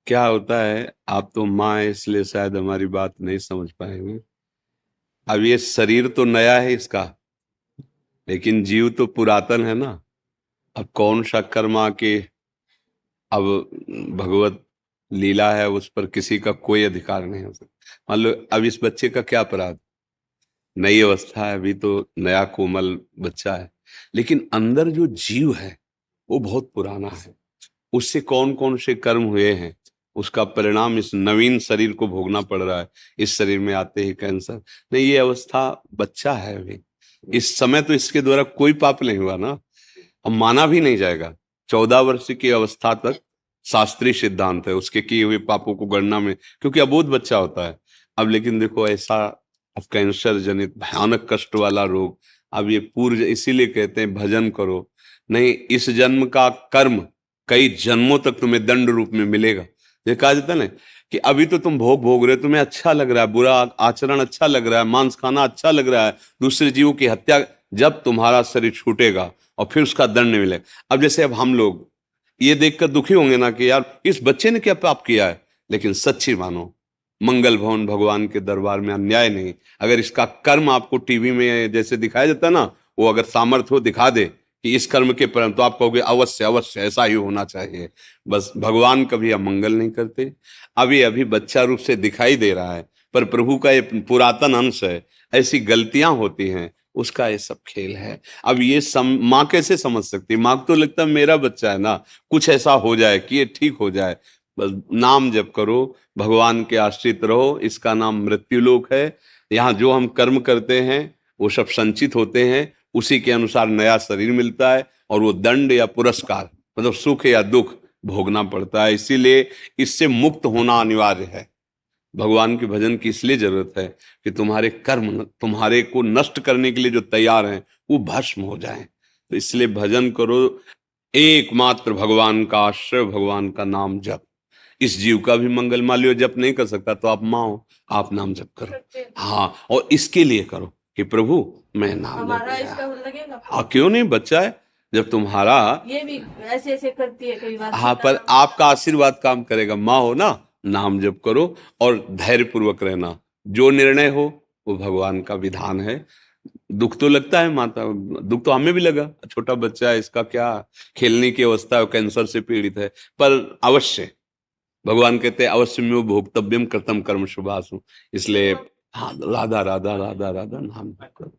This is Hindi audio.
क्या होता है, आप तो माँ है इसलिए शायद हमारी बात नहीं समझ पाएंगे। अब ये शरीर तो नया है इसका, लेकिन जीव तो पुरातन है ना। अब कौन सा कर्मा के, अब भगवत लीला है, उस पर किसी का कोई अधिकार नहीं हो सकता। मान लो अब इस बच्चे का क्या अपराध, नई अवस्था है, अभी तो नया कोमल बच्चा है, लेकिन अंदर जो जीव है वो बहुत पुराना है। उससे कौन कौन से कर्म हुए हैं, उसका परिणाम इस नवीन शरीर को भोगना पड़ रहा है। इस शरीर में आते ही कैंसर, नहीं ये अवस्था बच्चा है अभी, इस समय तो इसके द्वारा कोई पाप नहीं हुआ ना। अब माना भी नहीं जाएगा। 14 वर्ष की अवस्था तक शास्त्रीय सिद्धांत है उसके किए हुए पापों को गणना में, क्योंकि अबोध बच्चा होता है। अब लेकिन देखो ऐसा, अब कैंसर जनित भयानक कष्ट वाला रोग, अब ये पूर्व, इसीलिए कहते हैं भजन करो। नहीं, इस जन्म का कर्म कई जन्मों तक तुम्हें दंड रूप में मिलेगा। ये कहा जाता है ना कि अभी तो तुम भोग भोग रहे हो, तुम्हें अच्छा लग रहा है, बुरा आचरण अच्छा लग रहा है, मांस खाना अच्छा लग रहा है, दूसरे जीवों की हत्या, जब तुम्हारा शरीर छूटेगा और फिर उसका दंड मिलेगा। अब जैसे अब हम लोग ये देखकर दुखी होंगे ना कि यार इस बच्चे ने क्या पाप किया है, लेकिन सच्ची मानो, मंगल भवन भगवान के दरबार में अन्याय नहीं। अगर इसका कर्म आपको टीवी में जैसे दिखाया जाता है ना, वो अगर सामर्थ्य हो दिखा दे कि इस कर्म के परिणाम, तो आप कहोगे अवश्य अवश्य ऐसा ही होना चाहिए। बस भगवान कभी अमंगल नहीं करते। अभी अभी बच्चा रूप से दिखाई दे रहा है, पर प्रभु का ये पुरातन अंश है, ऐसी गलतियां होती हैं, उसका ये सब खेल है। अब ये माँ कैसे समझ सकती है? माँ को तो लगता है मेरा बच्चा है ना, कुछ ऐसा हो जाए कि ये ठीक हो जाए। बस नाम जप करो, भगवान के आश्रित रहो, इसका नाम मृत्युलोक है। यहाँ जो हम कर्म करते हैं वो सब संचित होते हैं, उसी के अनुसार नया शरीर मिलता है, और वो दंड या पुरस्कार, मतलब सुख या दुख भोगना पड़ता है। इसीलिए इससे मुक्त होना अनिवार्य है। भगवान के भजन की इसलिए जरूरत है कि तुम्हारे कर्म तुम्हारे को नष्ट करने के लिए जो तैयार हैं वो भस्म हो जाएं। तो इसलिए भजन करो, एकमात्र भगवान का आश्रय, भगवान का नाम जप। इस जीव का भी मंगल, मान लियो जप नहीं कर सकता तो आप माँ हो, आप नाम जप करो। हाँ, और इसके लिए करो कि प्रभु मैं नाम जप हमारा लिया। इसका लगेगा। हाँ क्यों नहीं, बच्चा है जब तुम्हारा। ये भी ऐसे ऐसे करती है कई बार, हाँ, पर आपका आशीर्वाद काम करेगा, माँ हो ना, नाम जप करो और धैर्य पूर्वक रहना। जो निर्णय हो वो भगवान का विधान है। दुख तो लगता है माता, दुख तो हमें भी लगा, छोटा बच्चा है, इसका क्या खेलने की अवस्था है, कैंसर से पीड़ित है, पर अवश्य भगवान कहते हैं अवश्य में भोक्तव्यम कृतम कर्म शुभासु। इसलिए हाँ, राधा राधा राधा राधा नाम जप करो।